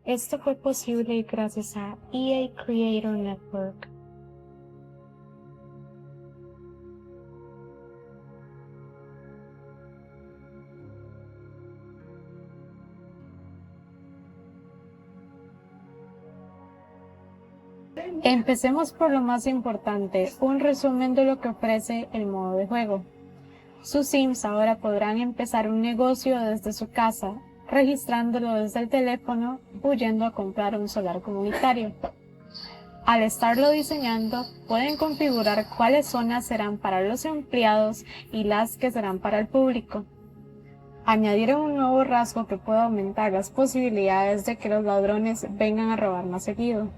Esto fue posible gracias a EA Creator Network. Empecemos por lo más importante, un resumen de lo que ofrece el modo de juego. Sus Sims ahora podrán empezar un negocio desde su casa, registrándolo desde el teléfono o yendo a comprar un solar comunitario. Al estarlo diseñando, pueden configurar cuáles zonas serán para los empleados y las que serán para el público. Añadieron un nuevo rasgo que puede aumentar las posibilidades de que los ladrones vengan a robar más seguido.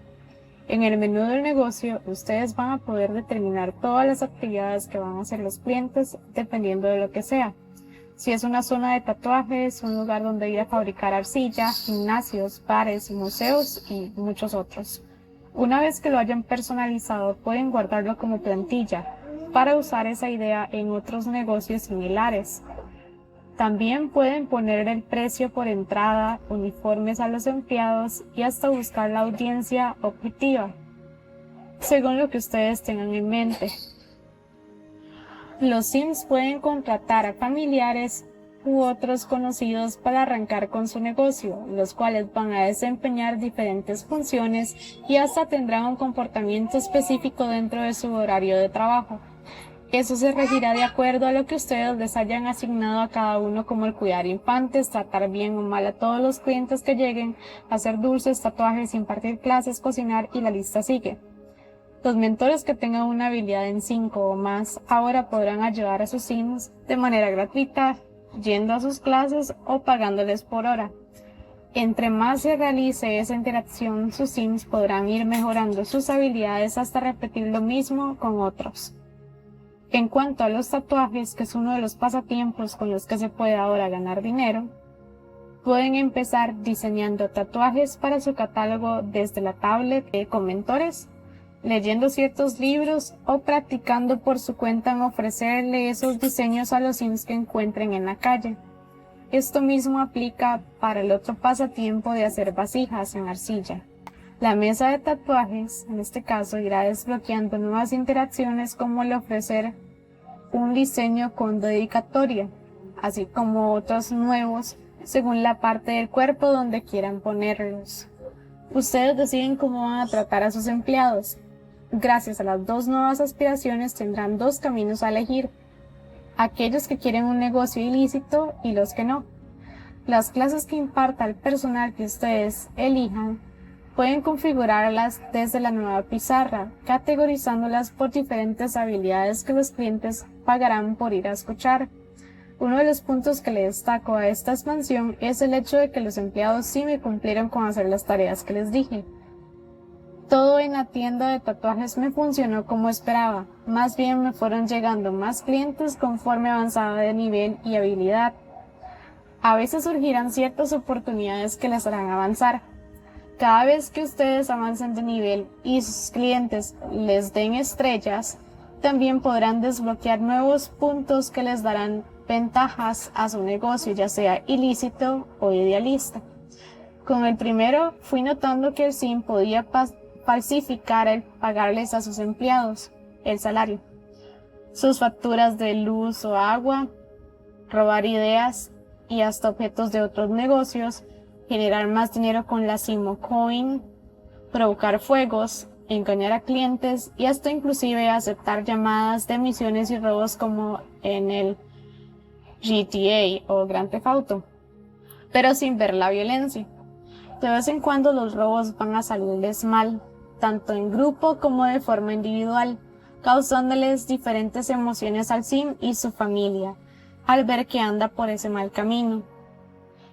En el menú del negocio, ustedes van a poder determinar todas las actividades que van a hacer los clientes dependiendo de lo que sea. Si es una zona de tatuajes, un lugar donde ir a fabricar arcilla, gimnasios, bares, museos y muchos otros. Una vez que lo hayan personalizado, pueden guardarlo como plantilla para usar esa idea en otros negocios similares. También pueden poner el precio por entrada, uniformes a los empleados y hasta buscar la audiencia objetiva, según lo que ustedes tengan en mente. Los Sims pueden contratar a familiares u otros conocidos para arrancar con su negocio, los cuales van a desempeñar diferentes funciones y hasta tendrán un comportamiento específico dentro de su horario de trabajo. Eso se regirá de acuerdo a lo que ustedes les hayan asignado a cada uno, como el cuidar infantes, tratar bien o mal a todos los clientes que lleguen, hacer dulces, tatuajes, impartir clases, cocinar y la lista sigue. Los mentores que tengan una habilidad en 5 o más ahora podrán ayudar a sus Sims de manera gratuita, yendo a sus clases o pagándoles por hora. Entre más se realice esa interacción, sus Sims podrán ir mejorando sus habilidades hasta repetir lo mismo con otros. En cuanto a los tatuajes, que es uno de los pasatiempos con los que se puede ahora ganar dinero, pueden empezar diseñando tatuajes para su catálogo desde la tablet con mentores, leyendo ciertos libros o practicando por su cuenta en ofrecerle esos diseños a los Sims que encuentren en la calle. Esto mismo aplica para el otro pasatiempo de hacer vasijas en arcilla. La mesa de tatuajes, en este caso, irá desbloqueando nuevas interacciones como el ofrecer un diseño con dedicatoria, así como otros nuevos según la parte del cuerpo donde quieran ponerlos. Ustedes deciden cómo van a tratar a sus empleados. Gracias a las dos nuevas aspiraciones tendrán dos caminos a elegir: aquellos que quieren un negocio ilícito y los que no. Las clases que imparta el personal que ustedes elijan pueden configurarlas desde la nueva pizarra, categorizándolas por diferentes habilidades que los clientes pagarán por ir a escuchar. Uno de los puntos que le destaco a esta expansión es el hecho de que los empleados sí me cumplieron con hacer las tareas que les dije. Todo en la tienda de tatuajes me funcionó como esperaba, más bien me fueron llegando más clientes conforme avanzaba de nivel y habilidad. A veces surgirán ciertas oportunidades que les harán avanzar. Cada vez que ustedes avancen de nivel y sus clientes les den estrellas, también podrán desbloquear nuevos puntos que les darán ventajas a su negocio, ya sea ilícito o idealista. Con el primero fui notando que el Sim podía falsificar el pagarles a sus empleados el salario, sus facturas de luz o agua, robar ideas y hasta objetos de otros negocios, generar más dinero con la Simo Coin, provocar fuegos, engañar a clientes y hasta inclusive aceptar llamadas de misiones y robos como en el GTA o Grand Theft Auto, pero sin ver la violencia. De vez en cuando los robos van a salirles mal, tanto en grupo como de forma individual, causándoles diferentes emociones al Sim y su familia, al ver que anda por ese mal camino.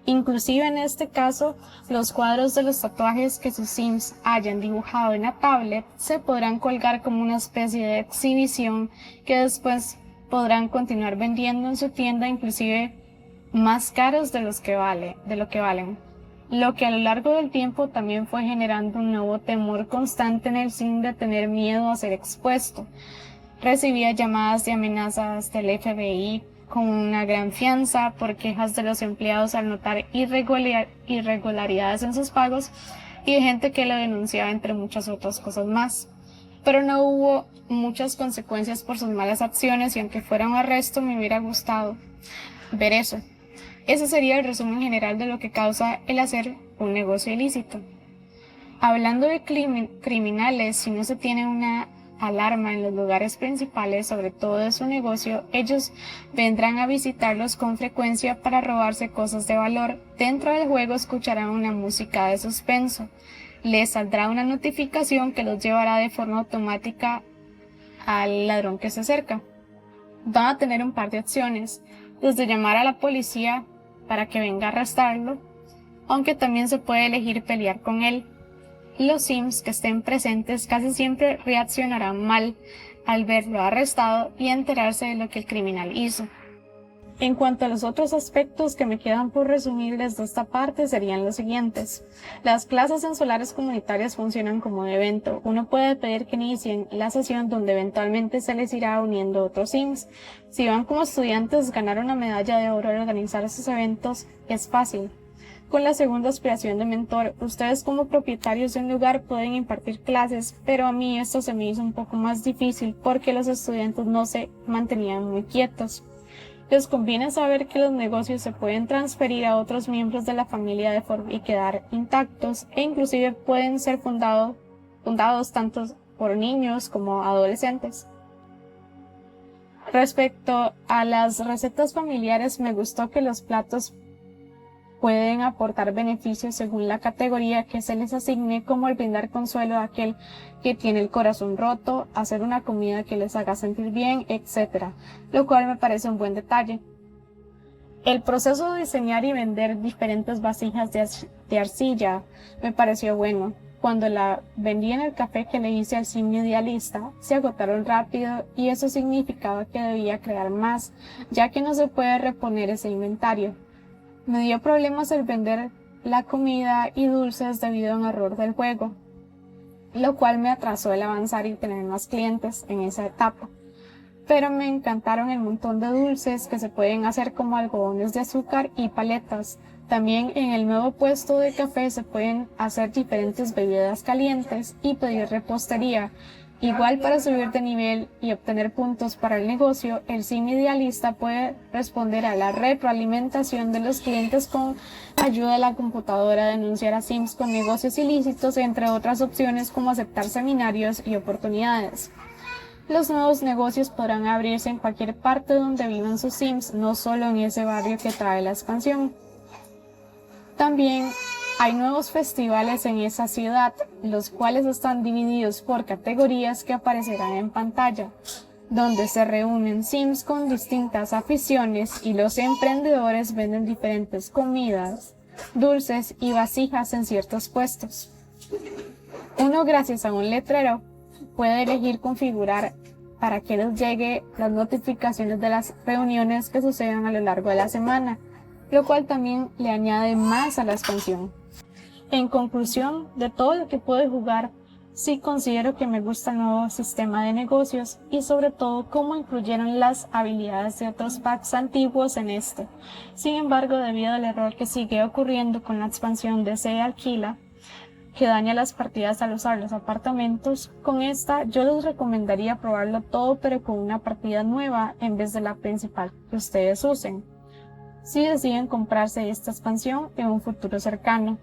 Inclusive en este caso, los cuadros de los tatuajes que sus Sims hayan dibujado en la tablet se podrán colgar como una especie de exhibición que después podrán continuar vendiendo en su tienda, inclusive más caros de lo que valen. Lo que a lo largo del tiempo también fue generando un nuevo temor constante en el Sim de tener miedo a ser expuesto. Recibía llamadas de amenazas del FBI con una gran fianza por quejas de los empleados al notar irregularidades en sus pagos y de gente que lo denunciaba, entre muchas otras cosas más. Pero no hubo muchas consecuencias por sus malas acciones y aunque fuera un arresto me hubiera gustado ver eso. Ese sería el resumen general de lo que causa el hacer un negocio ilícito. Hablando de criminales, si no se tiene una alarma en los lugares principales, sobre todo de su negocio, ellos vendrán a visitarlos con frecuencia para robarse cosas de valor. Dentro del juego escucharán una música de suspenso. Les saldrá una notificación que los llevará de forma automática al ladrón que se acerca. Van a tener un par de opciones, desde llamar a la policía para que venga a arrestarlo, aunque también se puede elegir pelear con él. Los Sims que estén presentes casi siempre reaccionarán mal al verlo arrestado y enterarse de lo que el criminal hizo. En cuanto a los otros aspectos que me quedan por resumirles de esta parte serían los siguientes. Las clases en solares comunitarias funcionan como un evento. Uno puede pedir que inicien la sesión donde eventualmente se les irá uniendo otros Sims. Si van como estudiantes, ganar una medalla de oro al organizar esos eventos es fácil. Con la segunda aspiración de mentor, ustedes como propietarios de un lugar pueden impartir clases, pero a mí esto se me hizo un poco más difícil porque los estudiantes no se mantenían muy quietos. Les conviene saber que los negocios se pueden transferir a otros miembros de la familia y quedar intactos e inclusive pueden ser fundados tanto por niños como adolescentes. Respecto a las recetas familiares, me gustó que los platos pueden aportar beneficios según la categoría que se les asigne, como el brindar consuelo a aquel que tiene el corazón roto, hacer una comida que les haga sentir bien, etc., lo cual me parece un buen detalle. El proceso de diseñar y vender diferentes vasijas de arcilla me pareció bueno. Cuando la vendí en el café que le hice al sim idealista, se agotaron rápido y eso significaba que debía crear más, ya que no se puede reponer ese inventario. Me dio problemas el vender la comida y dulces debido a un error del juego, lo cual me atrasó el avanzar y tener más clientes en esa etapa. Pero me encantaron el montón de dulces que se pueden hacer como algodones de azúcar y paletas. También en el nuevo puesto de café se pueden hacer diferentes bebidas calientes y pedir repostería. Igual, para subir de nivel y obtener puntos para el negocio, el sim idealista puede responder a la retroalimentación de los clientes con ayuda de la computadora, denunciar a sims con negocios ilícitos, entre otras opciones como aceptar seminarios y oportunidades. Los nuevos negocios podrán abrirse en cualquier parte donde vivan sus sims, no solo en ese barrio que trae la expansión. También hay nuevos festivales en esa ciudad, los cuales están divididos por categorías que aparecerán en pantalla, donde se reúnen sims con distintas aficiones y los emprendedores venden diferentes comidas, dulces y vasijas en ciertos puestos. Uno, gracias a un letrero, puede elegir configurar para que les llegue las notificaciones de las reuniones que sucedan a lo largo de la semana, lo cual también le añade más a la expansión. En conclusión, de todo lo que pude jugar, sí considero que me gusta el nuevo sistema de negocios y sobre todo cómo incluyeron las habilidades de otros packs antiguos en este. Sin embargo, debido al error que sigue ocurriendo con la expansión de Se Alquila, que daña las partidas al usar los apartamentos, con esta yo les recomendaría probarlo todo pero con una partida nueva en vez de la principal que ustedes usen, si deciden comprarse esta expansión en un futuro cercano.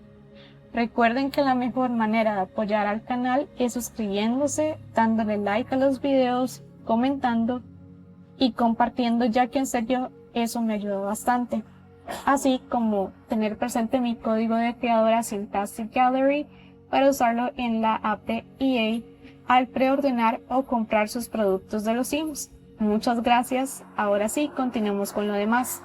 Recuerden que la mejor manera de apoyar al canal es suscribiéndose, dándole like a los videos, comentando y compartiendo, ya que en serio eso me ayuda bastante. Así como tener presente mi código de creadora Syntastic Gallery para usarlo en la app de EA al preordenar o comprar sus productos de los Sims. Muchas gracias. Ahora sí, continuemos con lo demás.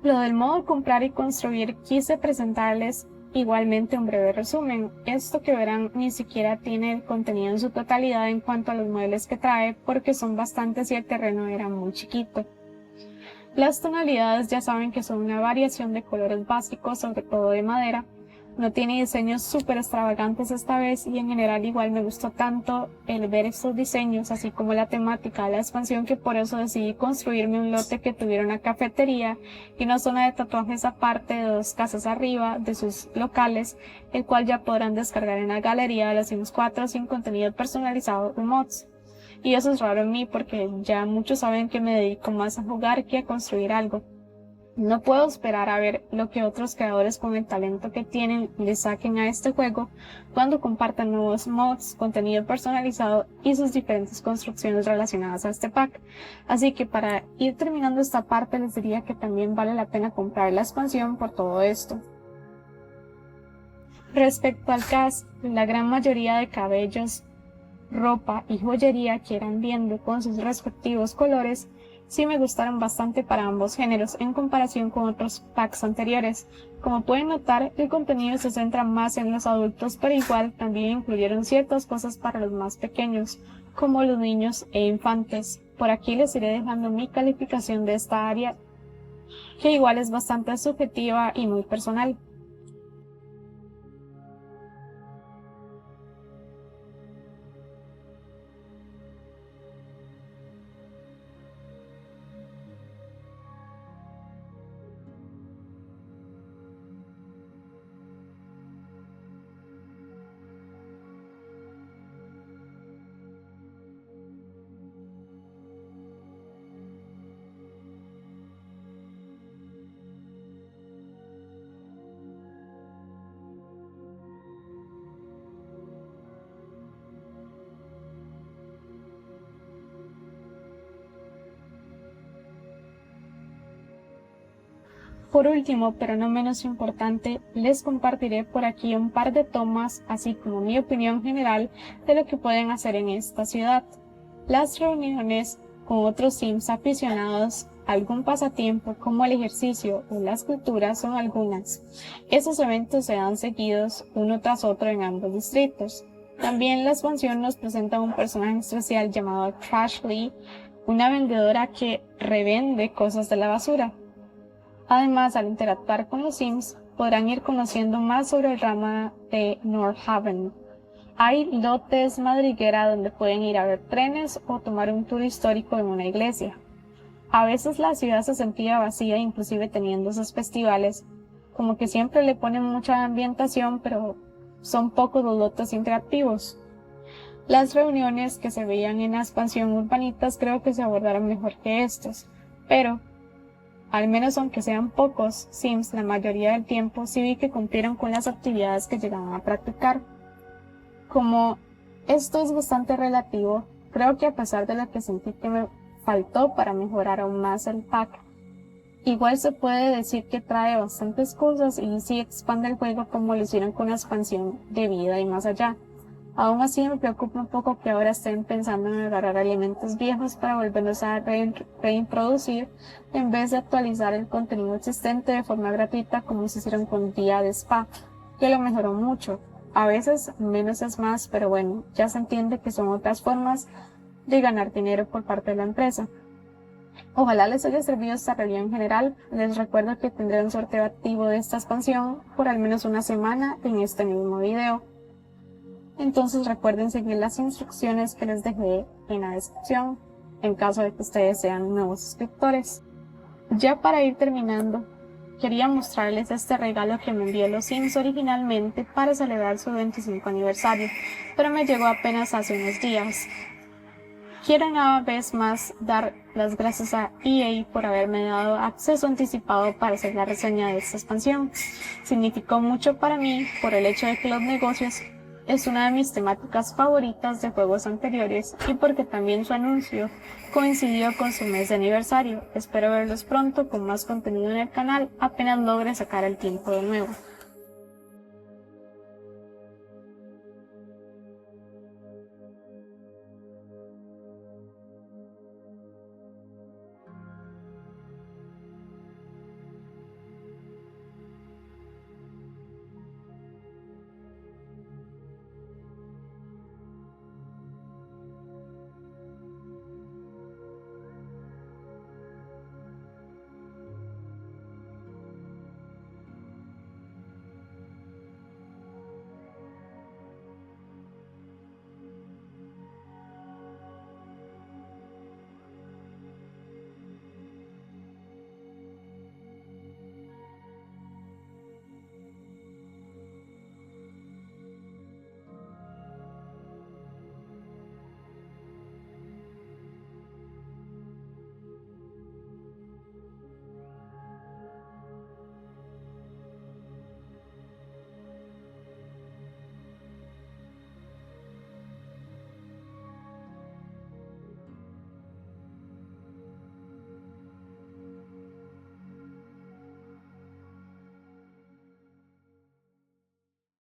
Lo del modo comprar y construir, quise presentarles igualmente un breve resumen. Esto que verán ni siquiera tiene el contenido en su totalidad en cuanto a los muebles que trae, porque son bastantes y el terreno era muy chiquito. Las tonalidades ya saben que son una variación de colores básicos, sobre todo de madera. No tiene diseños súper extravagantes esta vez y en general igual me gustó tanto el ver estos diseños así como la temática de la expansión que por eso decidí construirme un lote que tuviera una cafetería y una zona de tatuajes aparte de 2 casas arriba de sus locales, el cual ya podrán descargar en la galería de los Sims 4 sin contenido personalizado o mods. Y eso es raro en mí porque ya muchos saben que me dedico más a jugar que a construir algo. No puedo esperar a ver lo que otros creadores con el talento que tienen le saquen a este juego cuando compartan nuevos mods, contenido personalizado y sus diferentes construcciones relacionadas a este pack. Así que para ir terminando esta parte les diría que también vale la pena comprar la expansión por todo esto. Respecto al cast, la gran mayoría de cabellos, ropa y joyería que irán viendo con sus respectivos colores sí me gustaron bastante para ambos géneros en comparación con otros packs anteriores. Como pueden notar, el contenido se centra más en los adultos, pero igual también incluyeron ciertas cosas para los más pequeños, como los niños e infantes. Por aquí les iré dejando mi calificación de esta área, que igual es bastante subjetiva y muy personal. Por último, pero no menos importante, les compartiré por aquí un par de tomas, así como mi opinión general de lo que pueden hacer en esta ciudad. Las reuniones con otros Sims aficionados a algún pasatiempo como el ejercicio o la escultura son algunas. Esos eventos se dan seguidos uno tras otro en ambos distritos. También la expansión nos presenta un personaje especial llamado Trashly, una vendedora que revende cosas de la basura. Además, al interactuar con los Sims, podrán ir conociendo más sobre el rama de Northaven. Hay lotes madriguera donde pueden ir a ver trenes o tomar un tour histórico en una iglesia. A veces la ciudad se sentía vacía, inclusive teniendo sus festivales, como que siempre le ponen mucha ambientación, pero son pocos los lotes interactivos. Las reuniones que se veían en la expansión Urbanitas creo que se abordaron mejor que estos, pero al menos aunque sean pocos Sims, la mayoría del tiempo sí vi que cumplieron con las actividades que llegaban a practicar. Como esto es bastante relativo, creo que a pesar de lo que sentí que me faltó para mejorar aún más el pack, igual se puede decir que trae bastantes cosas y sí expande el juego como lo hicieron con la expansión de vida y más allá. Aún así me preocupa un poco que ahora estén pensando en agarrar elementos viejos para volverlos a reintroducir en vez de actualizar el contenido existente de forma gratuita como se hicieron con Día de Spa, que lo mejoró mucho. A veces menos es más, pero bueno, ya se entiende que son otras formas de ganar dinero por parte de la empresa. Ojalá les haya servido esta review en general. Les recuerdo que tendré un sorteo activo de esta expansión por al menos una semana en este mismo video. Entonces recuerden seguir las instrucciones que les dejé en la descripción en caso de que ustedes sean nuevos suscriptores. Ya para ir terminando, quería mostrarles este regalo que me envió los Sims originalmente para celebrar su 25 aniversario, pero me llegó apenas hace unos días. Quiero una vez más dar las gracias a EA por haberme dado acceso anticipado para hacer la reseña de esta expansión. Significó mucho para mí por el hecho de que los negocios es una de mis temáticas favoritas de juegos anteriores y porque también su anuncio coincidió con su mes de aniversario. Espero verlos pronto con más contenido en el canal apenas logre sacar el tiempo de nuevo.